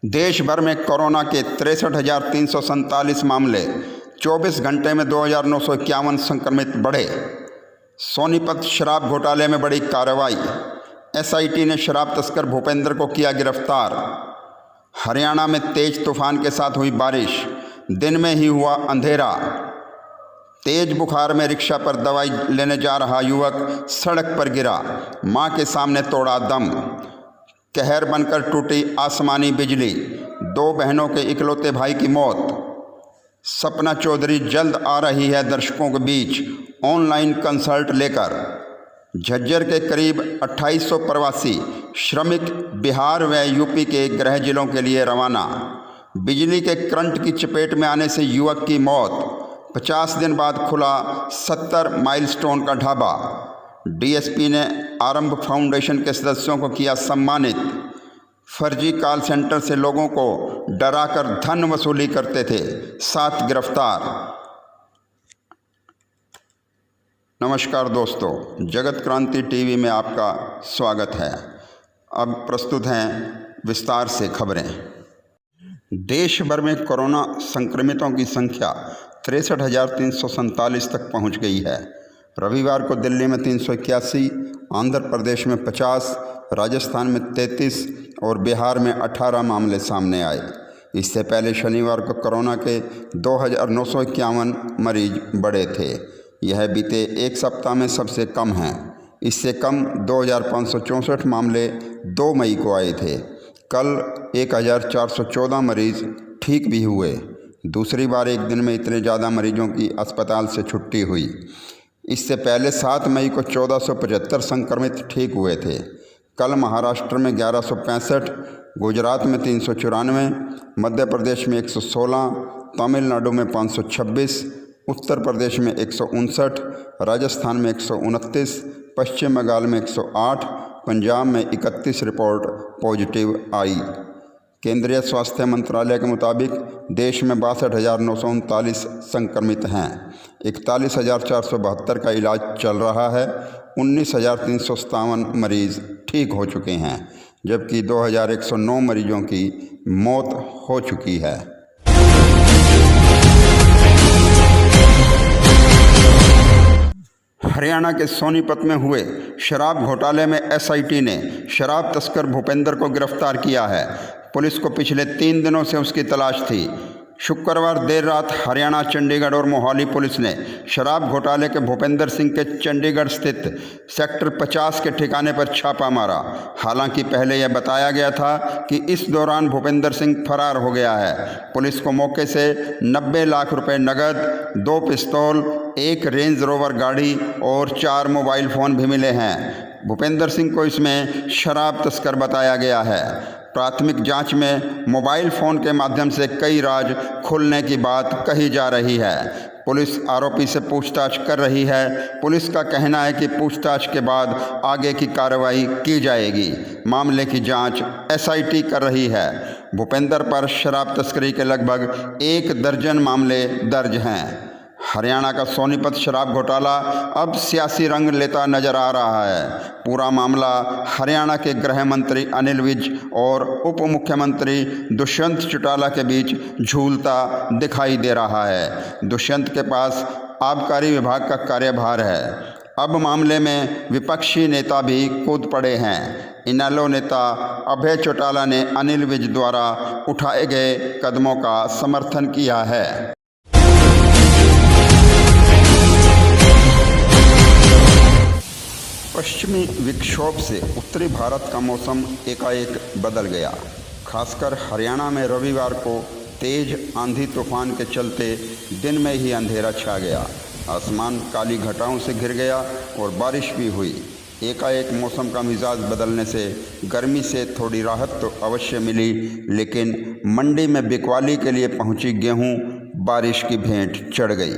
देश भर में कोरोना के 63,347 मामले, 24 घंटे में 2,951 संक्रमित बढ़े। सोनीपत शराब घोटाले में बड़ी कार्रवाई, एसआईटी ने शराब तस्कर भूपेंद्र को किया गिरफ्तार। हरियाणा में तेज तूफान के साथ हुई बारिश, दिन में ही हुआ अंधेरा। तेज बुखार में रिक्शा पर दवाई लेने जा रहा युवक सड़क पर गिरा, मां के सामने तोड़ा दम। कहर बनकर टूटी आसमानी बिजली, 2 बहनों के इकलौते भाई की मौत। सपना चौधरी जल्द आ रही है दर्शकों के बीच ऑनलाइन कंसर्ट लेकर। झज्जर के करीब 2800 प्रवासी श्रमिक बिहार व यूपी के गृह जिलों के लिए रवाना। बिजली के करंट की चपेट में आने से युवक की मौत। 50 दिन बाद खुला 70 माइलस्टोन का ढाबा। डीएसपी ने आरंभ फाउंडेशन के सदस्यों को किया सम्मानित। फर्जी कॉल सेंटर से लोगों को डराकर धन वसूली करते थे, 7 गिरफ्तार। नमस्कार दोस्तों, जगत क्रांति टीवी में आपका स्वागत है। अब प्रस्तुत हैं विस्तार से खबरें। देश भर में कोरोना संक्रमितों की संख्या 63,347 तक पहुंच गई है। रविवार को दिल्ली में 381, आंध्र प्रदेश में 50, राजस्थान में 33 और बिहार में 18 मामले सामने आए। इससे पहले शनिवार को कोरोना के 2,951 मरीज बढ़े थे। यह बीते एक सप्ताह में सबसे कम हैं। इससे कम 2,564 मामले 2 मई को आए थे। कल 1,414 मरीज ठीक भी हुए। दूसरी बार एक दिन में इतने ज़्यादा मरीजों की अस्पताल से छुट्टी हुई। इससे पहले 7 मई को 1475 संक्रमित ठीक हुए थे। कल महाराष्ट्र में 1165, गुजरात में 394, मध्य प्रदेश में 116, तमिलनाडु में 526, उत्तर प्रदेश में 159, राजस्थान में 129, पश्चिम बंगाल में 108, पंजाब में 31 रिपोर्ट पॉजिटिव आई। केंद्रीय स्वास्थ्य मंत्रालय के मुताबिक देश में 62,939 संक्रमित हैं। 41,472 का इलाज चल रहा है। 19,357 मरीज ठीक हो चुके हैं, जबकि 2,109 मरीजों की मौत हो चुकी है। हरियाणा के सोनीपत में हुए शराब घोटाले में एसआईटी ने शराब तस्कर भूपेंद्र को गिरफ्तार किया है। पुलिस को पिछले 3 दिनों से उसकी तलाश थी। शुक्रवार देर रात हरियाणा, चंडीगढ़ और मोहाली पुलिस ने शराब घोटाले के भूपेंद्र सिंह के चंडीगढ़ स्थित सेक्टर 50 के ठिकाने पर छापा मारा। हालांकि पहले यह बताया गया था कि इस दौरान भूपेंद्र सिंह फरार हो गया है। पुलिस को मौके से 90 लाख रुपए नकद, 2 पिस्तौल, 1 रेंज रोवर गाड़ी और 4 मोबाइल फ़ोन भी मिले हैं। भूपेंद्र सिंह को इसमें शराब तस्कर बताया गया है। प्राथमिक जांच में मोबाइल फ़ोन के माध्यम से कई राज खुलने की बात कही जा रही है। पुलिस आरोपी से पूछताछ कर रही है। पुलिस का कहना है कि पूछताछ के बाद आगे की कार्रवाई की जाएगी। मामले की जांच एसआईटी कर रही है। भूपेंद्र पर शराब तस्करी के लगभग 1 दर्जन मामले दर्ज हैं। हरियाणा का सोनीपत शराब घोटाला अब सियासी रंग लेता नजर आ रहा है। पूरा मामला हरियाणा के गृह मंत्री अनिल विज और उप मुख्यमंत्री दुष्यंत चौटाला के बीच झूलता दिखाई दे रहा है। दुष्यंत के पास आबकारी विभाग का कार्यभार है। अब मामले में विपक्षी नेता भी कूद पड़े हैं। इनेलो नेता अभय चौटाला ने अनिल विज द्वारा उठाए गए कदमों का समर्थन किया है। पश्चिमी विक्षोभ से उत्तरी भारत का मौसम एकाएक बदल गया। खासकर हरियाणा में रविवार को तेज आंधी तूफान के चलते दिन में ही अंधेरा छा गया। आसमान काली घटाओं से घिर गया और बारिश भी हुई। एकाएक मौसम का मिजाज बदलने से गर्मी से थोड़ी राहत तो अवश्य मिली, लेकिन मंडी में बिकवाली के लिए पहुंची गेहूं बारिश की भेंट चढ़ गई।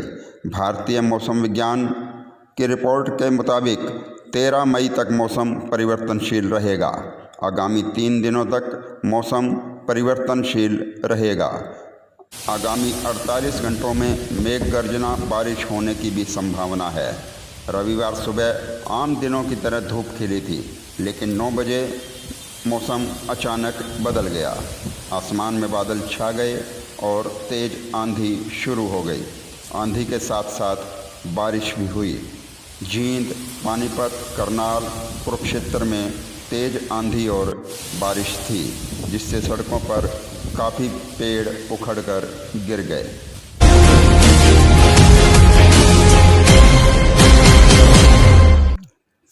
भारतीय मौसम विज्ञान की रिपोर्ट के मुताबिक 13 मई तक मौसम परिवर्तनशील रहेगा। आगामी 3 दिनों तक मौसम परिवर्तनशील रहेगा। आगामी 48 घंटों में मेघ गर्जना बारिश होने की भी संभावना है। रविवार सुबह आम दिनों की तरह धूप खिली थी, लेकिन 9 बजे मौसम अचानक बदल गया। आसमान में बादल छा गए और तेज़ आंधी शुरू हो गई। आंधी के साथ साथ बारिश भी हुई। जींद, पानीपत, करनाल, कुरुक्षेत्र में तेज़ आंधी और बारिश थी, जिससे सड़कों पर काफ़ी पेड़ उखड़कर गिर गए।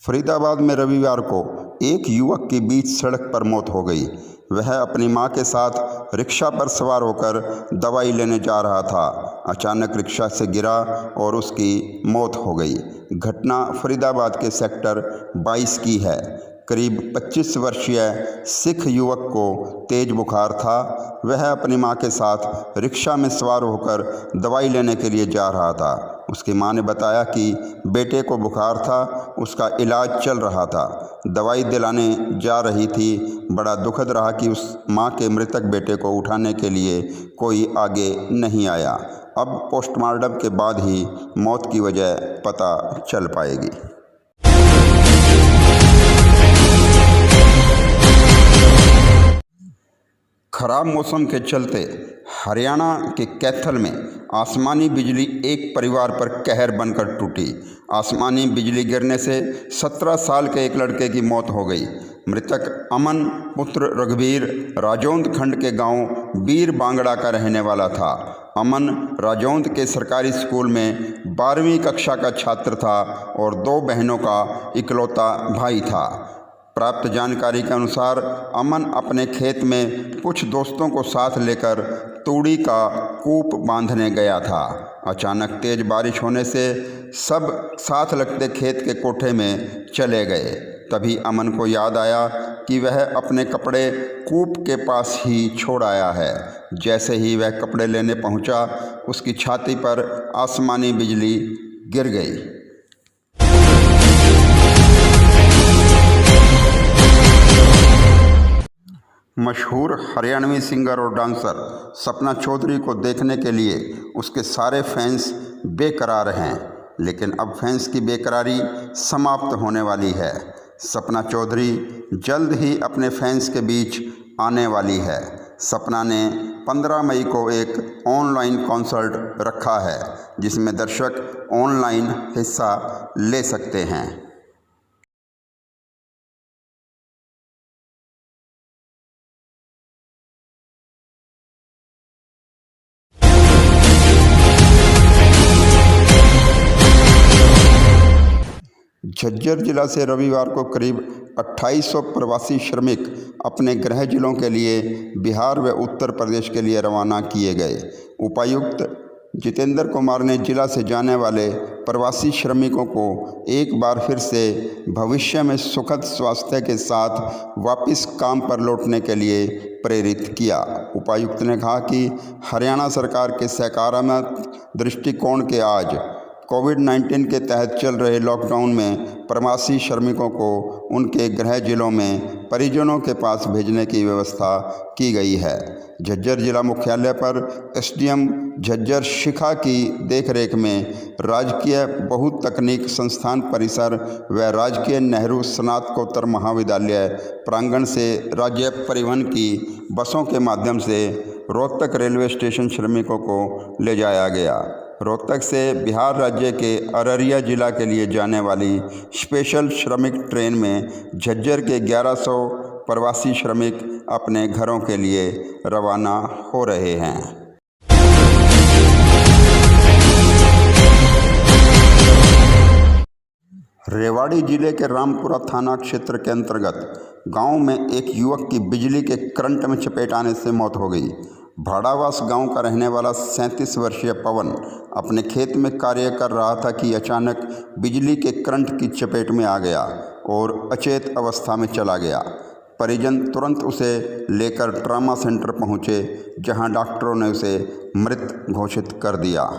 फरीदाबाद में रविवार को एक युवक की बीच सड़क पर मौत हो गई। वह अपनी मां के साथ रिक्शा पर सवार होकर दवाई लेने जा रहा था। अचानक रिक्शा से गिरा और उसकी मौत हो गई। घटना फरीदाबाद के सेक्टर 22 की है। करीब 25 वर्षीय सिख युवक को तेज बुखार था। वह अपनी मां के साथ रिक्शा में सवार होकर दवाई लेने के लिए जा रहा था। उसकी मां ने बताया कि बेटे को बुखार था, उसका इलाज चल रहा था, दवाई दिलाने जा रही थी। बड़ा दुखद रहा कि उस मां के मृतक बेटे को उठाने के लिए कोई आगे नहीं आया। अब पोस्टमार्टम के बाद ही मौत की वजह पता चल पाएगी। खराब मौसम के चलते हरियाणा के कैथल में आसमानी बिजली एक परिवार पर कहर बनकर टूटी। आसमानी बिजली गिरने से 17 साल के एक लड़के की मौत हो गई। मृतक अमन पुत्र रघुवीर राजौंद खंड के गांव बीर बांगड़ा का रहने वाला था। अमन राजौंद के सरकारी स्कूल में 12वीं कक्षा का छात्र था और 2 बहनों का इकलौता भाई था। प्राप्त जानकारी के अनुसार अमन अपने खेत में कुछ दोस्तों को साथ लेकर तूड़ी का कूप बांधने गया था। अचानक तेज बारिश होने से सब साथ लगते खेत के कोठे में चले गए। तभी अमन को याद आया कि वह अपने कपड़े कूप के पास ही छोड़ आया है। जैसे ही वह कपड़े लेने पहुंचा, उसकी छाती पर आसमानी बिजली गिर गई। मशहूर हरियाणवी सिंगर और डांसर सपना चौधरी को देखने के लिए उसके सारे फैंस बेकरार हैं, लेकिन अब फैंस की बेकरारी समाप्त होने वाली है। सपना चौधरी जल्द ही अपने फैंस के बीच आने वाली है। सपना ने 15 मई को एक ऑनलाइन कॉन्सर्ट रखा है, जिसमें दर्शक ऑनलाइन हिस्सा ले सकते हैं। झज्जर जिला से रविवार को करीब 2800 प्रवासी श्रमिक अपने गृह जिलों के लिए बिहार व उत्तर प्रदेश के लिए रवाना किए गए। उपायुक्त जितेंद्र कुमार ने जिला से जाने वाले प्रवासी श्रमिकों को एक बार फिर से भविष्य में सुखद स्वास्थ्य के साथ वापस काम पर लौटने के लिए प्रेरित किया। उपायुक्त ने कहा कि हरियाणा सरकार के सकारात्मक दृष्टिकोण के आज कोविड-19 के तहत चल रहे लॉकडाउन में प्रवासी श्रमिकों को उनके गृह जिलों में परिजनों के पास भेजने की व्यवस्था की गई है। झज्जर जिला मुख्यालय पर एसडीएम झज्जर शिखा की देखरेख में राजकीय बहुतकनीक संस्थान परिसर व राजकीय नेहरू स्नातकोत्तर महाविद्यालय प्रांगण से राज्य परिवहन की बसों के माध्यम से रोहतक रेलवे स्टेशन श्रमिकों को ले जाया गया। रोहतक से बिहार राज्य के अररिया जिला के लिए जाने वाली स्पेशल श्रमिक ट्रेन में झज्जर के 1100 प्रवासी श्रमिक अपने घरों के लिए रवाना हो रहे हैं। रेवाड़ी जिले के रामपुरा थाना क्षेत्र के अंतर्गत गांव में एक युवक की बिजली के करंट में चपेट आने से मौत हो गई। भाड़ावास गांव का रहने वाला 37 वर्षीय पवन अपने खेत में कार्य कर रहा था कि अचानक बिजली के करंट की चपेट में आ गया और अचेत अवस्था में चला गया। परिजन तुरंत उसे लेकर ट्रामा सेंटर पहुंचे, जहां डॉक्टरों ने उसे मृत घोषित कर दिया।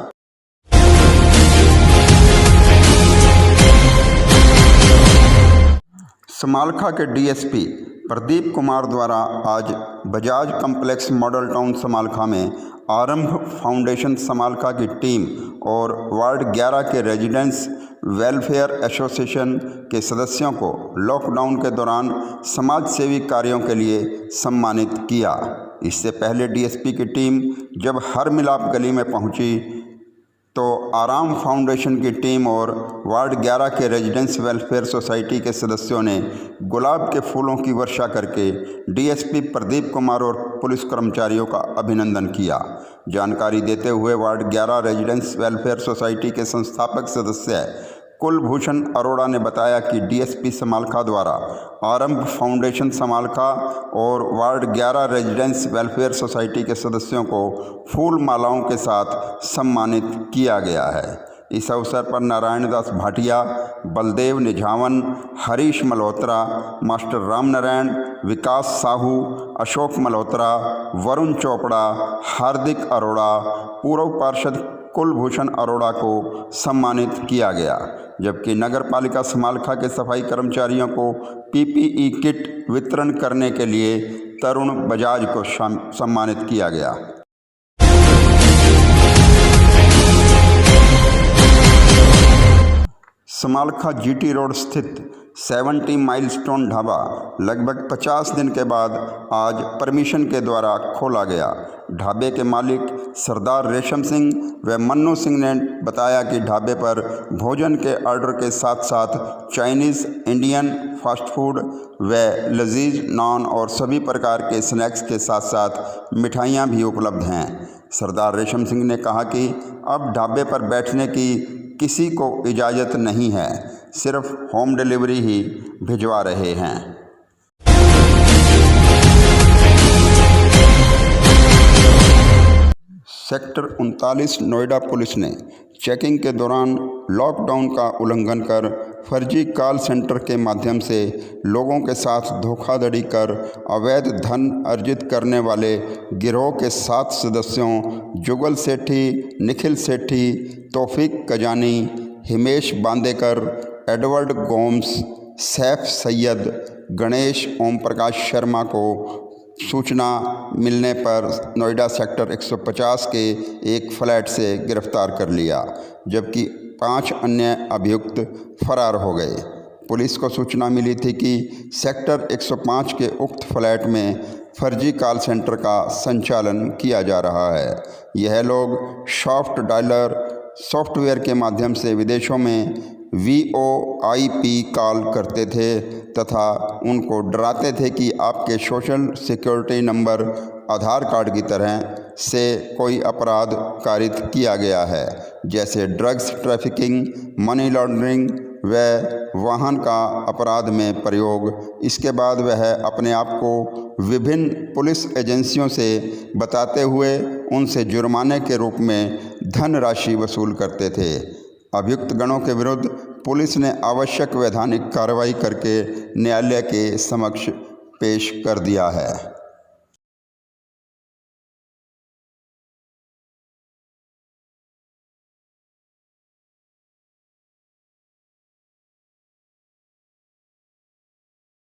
समालखा के डीएसपी प्रदीप कुमार द्वारा आज Bajaj complex model town Samalkha में आरंभ फाउंडेशन समालखा की टीम और वार्ड 11 के रेजिडेंट्स वेलफेयर एसोसिएशन के सदस्यों को लॉकडाउन के दौरान समाज सेवी कार्यों के लिए सम्मानित किया। इससे पहले डीएसपी की टीम जब हर मिलाप गली में पहुंची तो आराम फाउंडेशन की टीम और वार्ड 11 के रेजिडेंट्स वेलफेयर सोसाइटी के सदस्यों ने गुलाब के फूलों की वर्षा करके डीएसपी प्रदीप कुमार और पुलिस कर्मचारियों का अभिनंदन किया। जानकारी देते हुए वार्ड 11 रेजिडेंट्स वेलफेयर सोसाइटी के संस्थापक सदस्य कुलभूषण अरोड़ा ने बताया कि डीएसपी समालखा द्वारा आरंभ फाउंडेशन समालखा और वार्ड 11 रेजिडेंट्स वेलफेयर सोसाइटी के सदस्यों को फूल मालाओं के साथ सम्मानित किया गया है। इस अवसर पर नारायण दास भाटिया, बलदेव निझावन, हरीश मल्होत्रा, मास्टर राम नारायण, विकास साहू, अशोक मल्होत्रा, वरुण चोपड़ा, हार्दिक अरोड़ा, पूर्व पार्षद कुलभूषण अरोड़ा को सम्मानित किया गया, जबकि नगर पालिका समालखा के सफाई कर्मचारियों को पीपीई किट वितरण करने के लिए तरुण बजाज को सम्मानित किया गया। समालखा जीटी रोड स्थित 70 माइलस्टोन ढाबा लगभग 50 दिन के बाद आज परमिशन के द्वारा खोला गया। ढाबे के मालिक सरदार रेशम सिंह व मन्नू सिंह ने बताया कि ढाबे पर भोजन के ऑर्डर के साथ साथ चाइनीज़, इंडियन, फास्ट फूड व लजीज नान और सभी प्रकार के स्नैक्स के साथ साथ मिठाइयाँ भी उपलब्ध हैं। सरदार रेशम सिंह ने कहा कि अब ढाबे पर बैठने की किसी को इजाज़त नहीं है, सिर्फ होम डिलीवरी ही भिजवा रहे हैं। सेक्टर 39 नोएडा पुलिस ने चेकिंग के दौरान लॉकडाउन का उल्लंघन कर फर्जी कॉल सेंटर के माध्यम से लोगों के साथ धोखाधड़ी कर अवैध धन अर्जित करने वाले गिरोह के 7 सदस्यों जुगल सेठी, निखिल सेठी, तौफीक कजानी, हिमेश बांदेकर, एडवर्ड गोम्स, सैफ सैयद, गणेश ओम प्रकाश शर्मा को सूचना मिलने पर नोएडा सेक्टर 150 के एक फ्लैट से गिरफ्तार कर लिया, जबकि 5 अन्य अभियुक्त फरार हो गए। पुलिस को सूचना मिली थी कि सेक्टर 105 के उक्त फ्लैट में फर्जी कॉल सेंटर का संचालन किया जा रहा है। यह लोग सॉफ्ट डायलर सॉफ्टवेयर के माध्यम से विदेशों में VoIP कॉल करते थे तथा उनको डराते थे कि आपके सोशल सिक्योरिटी नंबर आधार कार्ड की तरह से कोई अपराध कारित किया गया है, जैसे ड्रग्स ट्रैफिकिंग, मनी लॉन्ड्रिंग व वाहन का अपराध में प्रयोग। इसके बाद वह अपने आप को विभिन्न पुलिस एजेंसियों से बताते हुए उनसे जुर्माने के रूप में धनराशि वसूल करते थे। अभियुक्त गणों के विरुद्ध पुलिस ने आवश्यक वैधानिक कार्रवाई करके न्यायालय के समक्ष पेश कर दिया है।